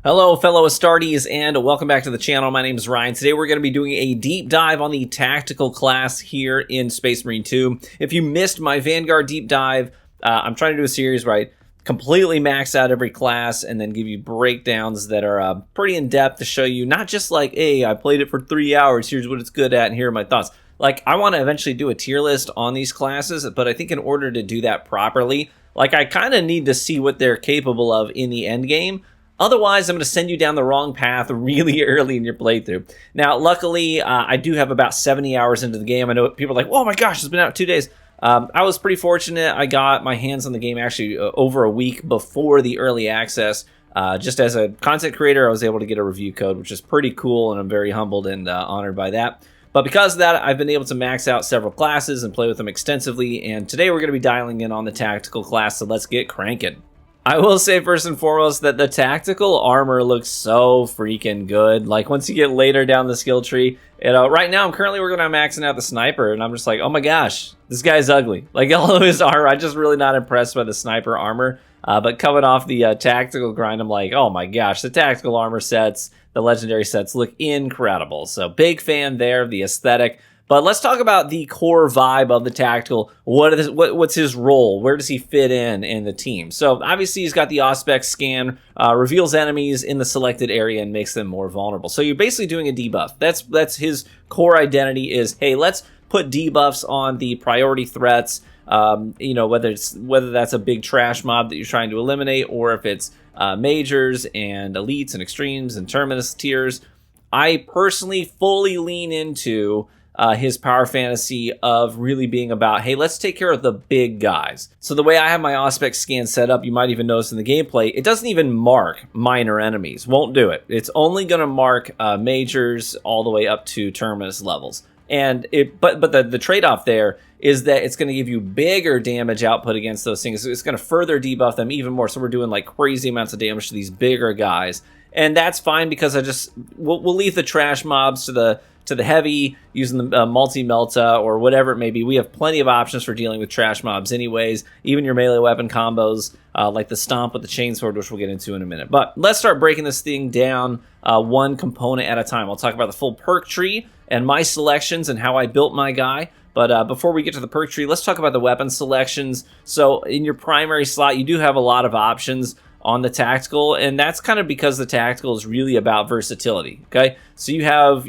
Hello fellow Astartes and welcome back to the channel. My name is Ryan. Today we're going to be doing a deep dive on the tactical class here in Space Marine 2. If you missed my Vanguard deep dive, I'm trying to do a series where I completely max out every class and then give you breakdowns that are pretty in-depth to show you not just like, hey, I played it for 3 hours, here's what it's good at, and here are my thoughts. Like, I want to eventually do a tier list on these classes, but I think in order to do that properly, like, I kind of need to see what they're capable of in the end game. Otherwise, I'm going to send you down the wrong path really early in your playthrough. Now, luckily, I do have about 70 hours into the game. I know people are like, oh my gosh, it's been out 2 days. I was pretty fortunate. I got my hands on the game actually over a week before the early access. Just as a content creator, I was able to get a review code, which is pretty cool, and I'm very humbled and honored by that. But because of that, I've been able to max out several classes and play with them extensively, and today we're going to be dialing in on the tactical class, so let's get cranking. I will say first and foremost that the tactical armor looks so freaking good. Like, once you get later down the skill tree, right now I'm currently working on maxing out the sniper, and I'm just like, oh my gosh, this guy's ugly. Like, all of his armor, I'm just really not impressed by the sniper armor. But coming off the tactical grind, I'm like, oh my gosh, the tactical armor sets, the legendary sets look incredible. So big fan there of the aesthetic. But let's talk about the core vibe of the tactical. What's his role? Where does he fit in the team? So obviously he's got the Auspex scan, reveals enemies in the selected area and makes them more vulnerable. So you're basically doing a debuff. That's his core identity is, hey, let's put debuffs on the priority threats. Whether that's a big trash mob that you're trying to eliminate, or if it's majors and elites and extremes and terminus tiers. I personally fully lean into his power fantasy of really being about, hey, let's take care of the big guys. So the way I have my Auspex scan set up, you might even notice in the gameplay, it doesn't even mark minor enemies. Won't do it. It's only going to mark majors all the way up to terminus levels. And the trade-off there is that it's going to give you bigger damage output against those things. It's going to further debuff them even more. So we're doing like crazy amounts of damage to these bigger guys. And that's fine because we'll leave the trash mobs to the heavy using the multi-melta or whatever it may be. We have plenty of options for dealing with trash mobs anyways, even your melee weapon combos like the stomp with the chainsword, which we'll get into in a minute. But let's start breaking this thing down one component at a time. I'll talk about the full perk tree and my selections and how I built my guy. But before we get to the perk tree, let's talk about the weapon selections. So in your primary slot, you do have a lot of options on the tactical, and that's kind of because the tactical is really about versatility, okay? So you have,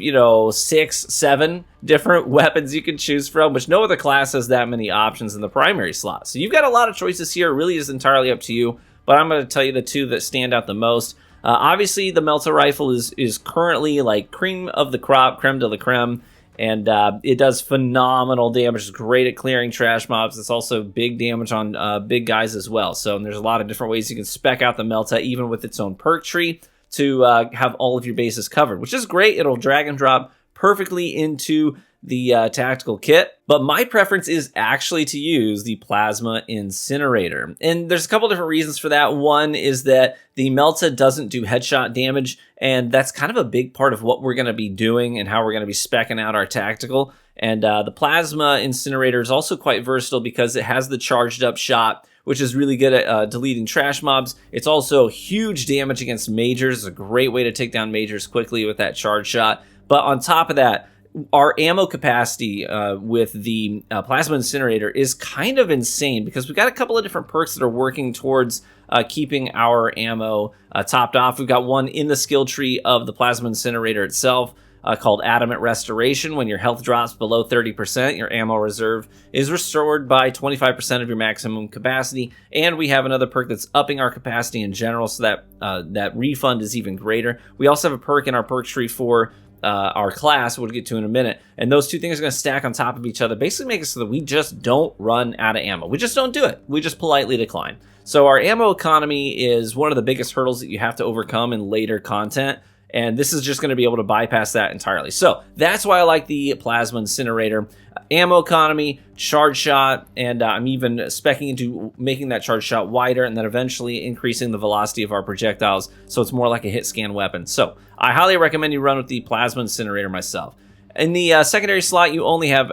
6, 7 different weapons you can choose from, which no other class has that many options in the primary slot. So you've got a lot of choices here. It really is entirely up to you, but I'm going to tell you the two that stand out the most. Obviously, the Melta rifle is currently like cream of the crop, creme de la creme, and it does phenomenal damage. It's great at clearing trash mobs. It's also big damage on big guys as well. So there's a lot of different ways you can spec out the Melta, even with its own perk tree, to have all of your bases covered, which is great. It'll drag and drop perfectly into the tactical kit. But my preference is actually to use the Plasma Incinerator. And there's a couple different reasons for that. One is that the Melta doesn't do headshot damage, and that's kind of a big part of what we're going to be doing and how we're going to be speccing out our tactical. And the Plasma Incinerator is also quite versatile because it has the charged up shot, which is really good at deleting trash mobs. It's also huge damage against majors. It's a great way to take down majors quickly with that charge shot. But on top of that, our ammo capacity with the Plasma Incinerator is kind of insane because we've got a couple of different perks that are working towards keeping our ammo topped off. We've got one in the skill tree of the Plasma Incinerator itself called Adamant Restoration. When your health drops below 30%, your ammo reserve is restored by 25% of your maximum capacity. And we have another perk that's upping our capacity in general, so that refund is even greater. We also have a perk in our perk tree for our class, we'll get to in a minute, and those two things are going to stack on top of each other, basically make it so that we just don't run out of ammo. We just don't do it. We just politely decline. So our ammo economy is one of the biggest hurdles that you have to overcome in later content, and this is just going to be able to bypass that entirely. So that's why I like the Plasma Incinerator. Ammo economy, charge shot, and I'm even speccing into making that charge shot wider and then eventually increasing the velocity of our projectiles so it's more like a hit scan weapon. So I highly recommend you run with the Plasma Incinerator myself. In the secondary slot, you only have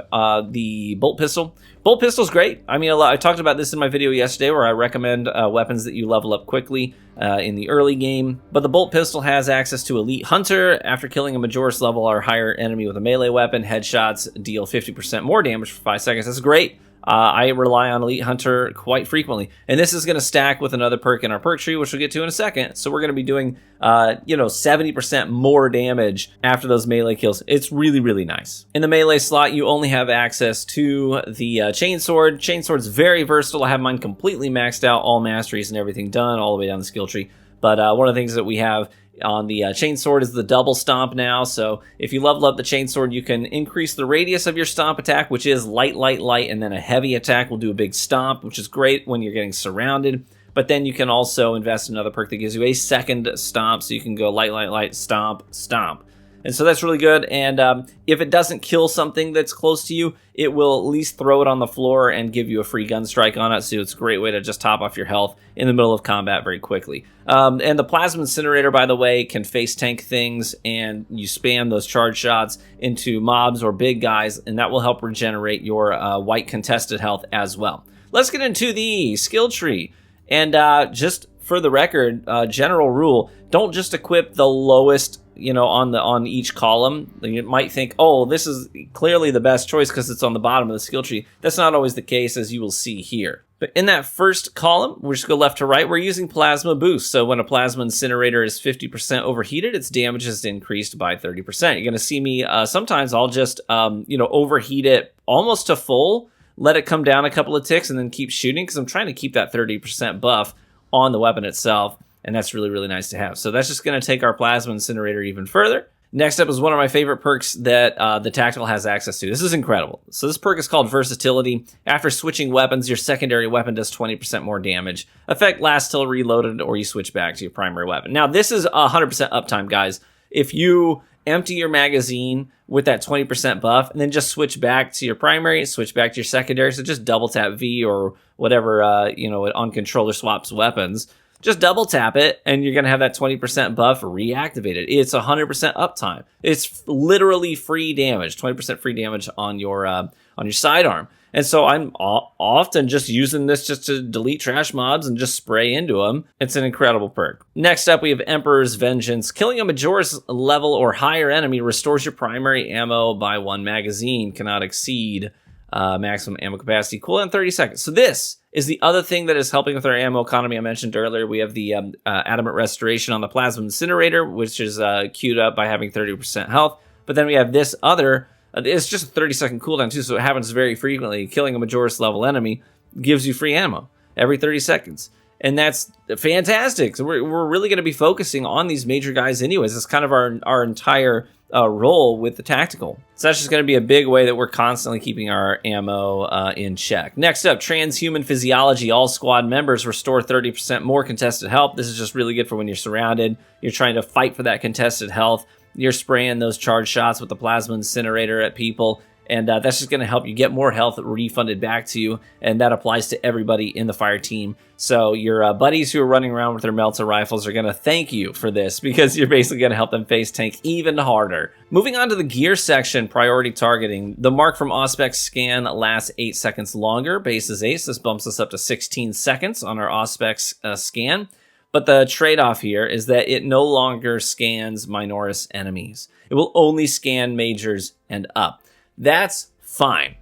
the bolt pistol. Bolt pistol's great. I mean, I talked about this in my video yesterday where I recommend weapons that you level up quickly in the early game. But the bolt pistol has access to Elite Hunter. After killing a Majoris level or higher enemy with a melee weapon, headshots deal 50% more damage for 5 seconds. That's great. I rely on Elite Hunter quite frequently. And this is going to stack with another perk in our perk tree, which we'll get to in a second. So we're going to be doing, 70% more damage after those melee kills. It's really, really nice. In the melee slot, you only have access to the chainsword. Chainsword's very versatile. I have mine completely maxed out, all masteries and everything done, all the way down the skill tree. But one of the things that we have on the chainsword is the double stomp now. So if you level up the chainsword, you can increase the radius of your stomp attack, which is light, light, light, and then a heavy attack will do a big stomp, which is great when you're getting surrounded. But then you can also invest in another perk that gives you a second stomp, so you can go light, light, light, stomp, stomp. And so that's really good. And if it doesn't kill something that's close to you, it will at least throw it on the floor and give you a free gun strike on it. So it's a great way to just top off your health in the middle of combat very quickly. And the plasma incinerator, by the way, can face tank things, and you spam those charge shots into mobs or big guys, and that will help regenerate your white contested health as well. Let's get into the skill tree. And just for the record, general rule, don't just equip the lowest on each column. You might think, oh, this is clearly the best choice because it's on the bottom of the skill tree. That's not always the case, as you will see here. But in that first column, we'll just go left to right, we're using Plasma Boost. So when a Plasma Incinerator is 50% overheated, its damage is increased by 30%. You're going to see me, sometimes I'll just, overheat it almost to full, let it come down a couple of ticks, and then keep shooting because I'm trying to keep that 30% buff on the weapon itself. And that's really, really nice to have. So that's just going to take our Plasma Incinerator even further. Next up is one of my favorite perks that the Tactical has access to. This is incredible. So this perk is called Versatility. After switching weapons, your secondary weapon does 20% more damage. Effect lasts till reloaded or you switch back to your primary weapon. Now, this is 100% uptime, guys. If you empty your magazine with that 20% buff and then just switch back to your primary, switch back to your secondary, so just double tap V or whatever, on controller swaps weapons. Just double tap it, and you're going to have that 20% buff reactivated. It's 100% uptime. It's literally free damage, 20% free damage on your sidearm. And so I'm often just using this just to delete trash mobs and just spray into them. It's an incredible perk. Next up, we have Emperor's Vengeance. Killing a Majoris level or higher enemy restores your primary ammo by 1 magazine. Cannot exceed maximum ammo capacity. Cooldown 30 seconds. So this is the other thing that is helping with our ammo economy. I mentioned earlier, we have the Adamant Restoration on the Plasma Incinerator, which is queued up by having 30% health. But then we have this other, it's just a 30-second cooldown too, so it happens very frequently. Killing a Majoris level enemy gives you free ammo every 30 seconds. And that's fantastic. So we're really going to be focusing on these major guys anyways. It's kind of our entire role with the Tactical. So that's just going to be a big way that we're constantly keeping our ammo in check. Next up, Transhuman Physiology. All squad members restore 30% more contested health. This is just really good for when you're surrounded. You're trying to fight for that contested health. You're spraying those charge shots with the Plasma Incinerator at people. And that's just going to help you get more health refunded back to you. And that applies to everybody in the fire team. So your buddies who are running around with their Melta rifles are going to thank you for this, because you're basically going to help them face tank even harder. Moving on to the gear section, priority targeting. The mark from Auspex scan lasts 8 seconds longer. Base is 8. So this bumps us up to 16 seconds on our Auspex scan. But the trade-off here is that it no longer scans Minoris enemies. It will only scan majors and up. That's fine.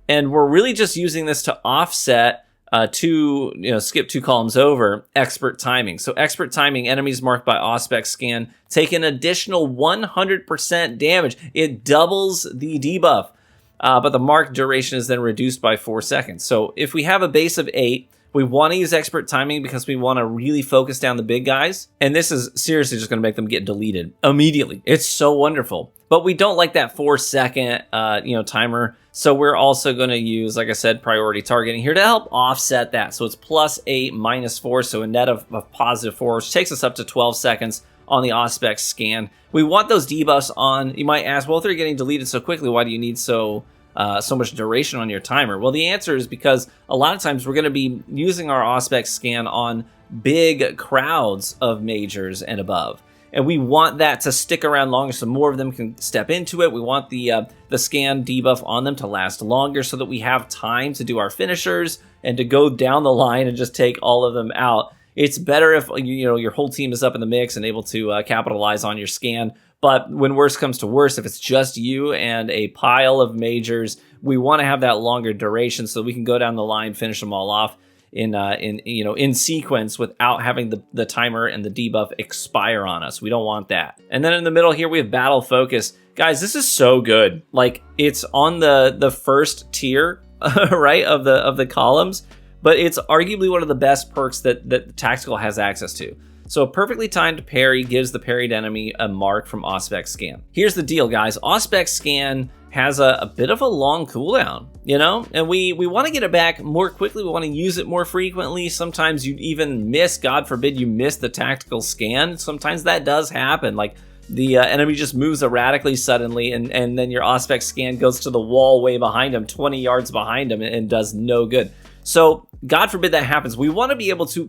And we're really just using this to offset skip 2 columns over expert timing. So expert timing, enemies marked by Auspex scan take an additional 100% damage. It doubles the debuff, but the mark duration is then reduced by 4 seconds. So if we have a base of 8, we want to use expert timing because we want to really focus down the big guys. And this is seriously just going to make them get deleted immediately. It's so wonderful. But we don't like that 4-second, timer. So we're also going to use, like I said, priority targeting here to help offset that. So it's +8, -4. So a net of +4, which takes us up to 12 seconds on the Auspex scan. We want those debuffs on. You might ask, well, if they're getting deleted so quickly, why do you need so much duration on your timer? Well, the answer is because a lot of times we're going to be using our Auspex scan on big crowds of majors and above. and we want that to stick around longer so more of them can step into it. We want the scan debuff on them to last longer so that we have time to do our finishers and to go down the line and just take all of them out. It's better if your whole team is up in the mix and able to capitalize on your scan. But when worse comes to worse, if it's just you and a pile of majors, we want to have that longer duration so we can go down the line, finish them all off in sequence without having the timer and the debuff expire on us. We don't want that. And then in the middle here, we have battle focus. Guys, this is so good. Like, it's on the first tier, right, of the columns, but it's arguably one of the best perks that Tactical has access to. So a perfectly timed parry gives the parried enemy a mark from Auspex Scan. Here's the deal, guys. Auspex Scan has a bit of a long cooldown, and we want to get it back more quickly. We want to use it more frequently. Sometimes you even miss, God forbid, you miss the tactical scan. Sometimes that does happen. Like, the enemy just moves erratically suddenly, and then your Auspex Scan goes to the wall way behind him, 20 yards behind him, and does no good. So, God forbid that happens. We want to be able to,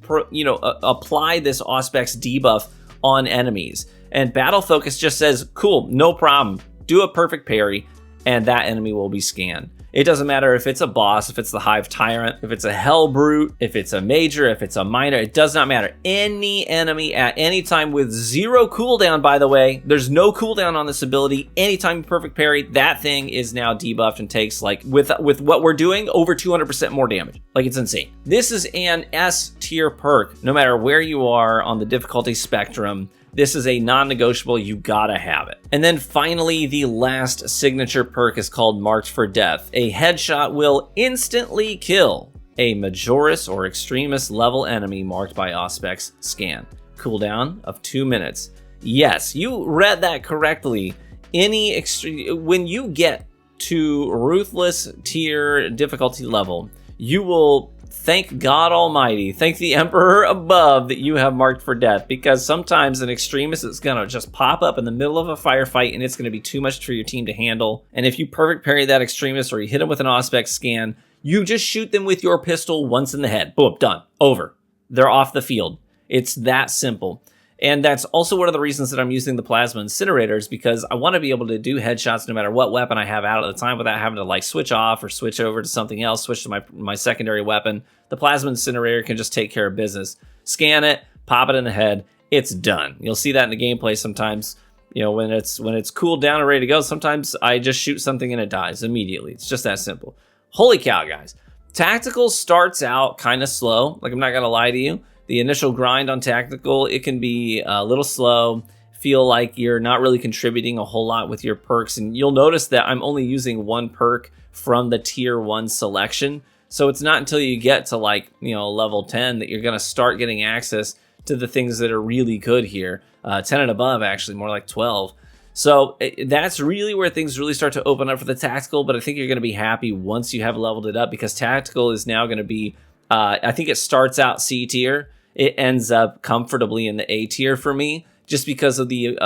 apply this Auspex debuff on enemies. And Battle Focus just says, cool, no problem. Do a perfect parry, and that enemy will be scanned. It doesn't matter if it's a boss, if it's the Hive Tyrant, if it's a Hell Brute, if it's a Major, if it's a Minor. It does not matter. Any enemy at any time with 0 cooldown, by the way. There's no cooldown on this ability. Anytime you perfect parry, that thing is now debuffed and takes, like, with what we're doing, over 200% more damage. Like, it's insane. This is an S tier perk. No matter where you are on the difficulty spectrum, this is a non-negotiable. You gotta have it. And then finally, the last signature perk is called Marked for Death. A headshot will instantly kill a Majoris or Extremis level enemy marked by Auspex Scan. Cooldown of 2 minutes. Yes, you read that correctly. When you get to Ruthless tier difficulty level, you will thank God Almighty, thank the Emperor above that you have Marked for Death, because sometimes an Extremis is going to just pop up in the middle of a firefight and it's going to be too much for your team to handle. And if you perfect parry that Extremis or you hit them with an Auspex Scan, you just shoot them with your pistol once in the head. Boom, done, over. They're off the field. It's that simple. And that's also one of the reasons that I'm using the Plasma Incinerators, because I want to be able to do headshots no matter what weapon I have out at the time without having to, like, switch off or switch over to something else, switch to my secondary weapon. The Plasma Incinerator can just take care of business. Scan it, pop it in the head, it's done. You'll see that in the gameplay sometimes. When it's cooled down and ready to go, sometimes I just shoot something and it dies immediately. It's just that simple. Holy cow, guys. Tactical starts out kind of slow, like, I'm not going to lie to you. The initial grind on Tactical, it can be a little slow, feel like you're not really contributing a whole lot with your perks, and you'll notice that I'm only using 1 perk from the tier 1 selection, so it's not until you get to, like, level 10 that you're going to start getting access to the things that are really good here. 10 and above, actually, more like 12. So that's really where things really start to open up for the Tactical, but I think you're going to be happy once you have leveled it up, because Tactical is now going to be, I think it starts out C tier. It ends up comfortably in the A tier for me, just because of the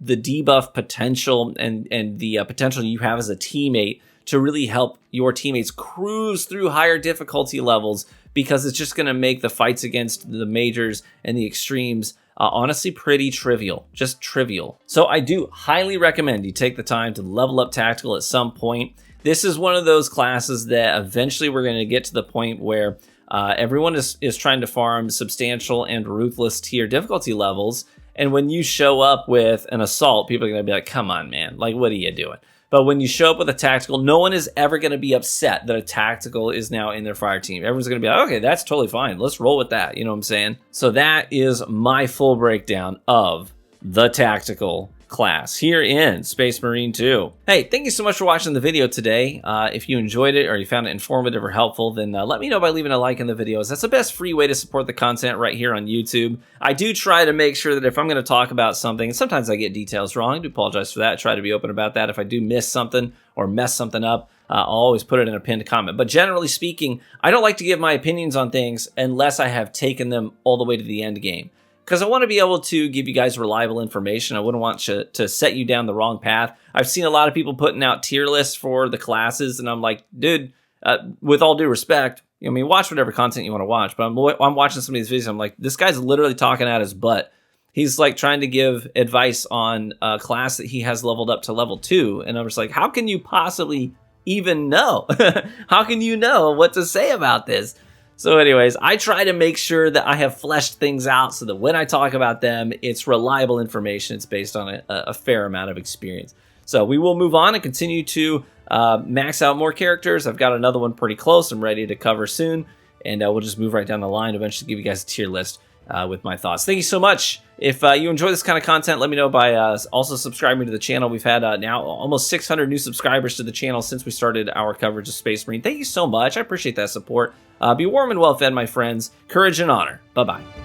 debuff potential and the potential you have as a teammate to really help your teammates cruise through higher difficulty levels, because it's just going to make the fights against the majors and the extremes honestly pretty trivial, just trivial. So I do highly recommend you take the time to level up Tactical at some point. This is one of those classes that eventually we're going to get to the point where everyone is trying to farm substantial and ruthless tier difficulty levels, and when you show up with an assault, people are going to be like, come on, man, like, what are you doing? But when you show up with a Tactical, no one is ever going to be upset that a Tactical is now in their fire team. Everyone's going to be like, okay, that's totally fine. Let's roll with that. You know what I'm saying? So that is my full breakdown of the Tactical class here in Space Marine 2. Hey, thank you so much for watching the video today. If you enjoyed it or you found it informative or helpful, then let me know by leaving a like in the videos. That's the best free way to support the content right here on YouTube. I do try to make sure that if I'm going to talk about something, and sometimes I get details wrong, I do apologize for that. I try to be open about that. If I do miss something or mess something up, I'll always put it in a pinned comment. But generally speaking, I don't like to give my opinions on things unless I have taken them all the way to the end game, because I want to be able to give you guys reliable information. I wouldn't want to set you down the wrong path. I've seen a lot of people putting out tier lists for the classes, and I'm like, dude, with all due respect, I mean, watch whatever content you want to watch, but I'm watching some of these videos, I'm like, this guy's literally talking out his butt, he's like trying to give advice on a class that he has leveled up to level 2. And I'm just like, how can you possibly even know? How can you know what to say about this? So anyways, I try to make sure that I have fleshed things out so that when I talk about them, it's reliable information. It's based on a fair amount of experience. So we will move on and continue to max out more characters. I've got another one pretty close. I'm ready to cover soon. And we'll just move right down the line, eventually give you guys a tier list with my thoughts. Thank you so much. If you enjoy this kind of content, let me know by also subscribing to the channel. We've had now almost 600 new subscribers to the channel since we started our coverage of Space Marine. Thank you so much. I appreciate that support. Be warm and well fed, my friends. Courage and honor. Bye-bye.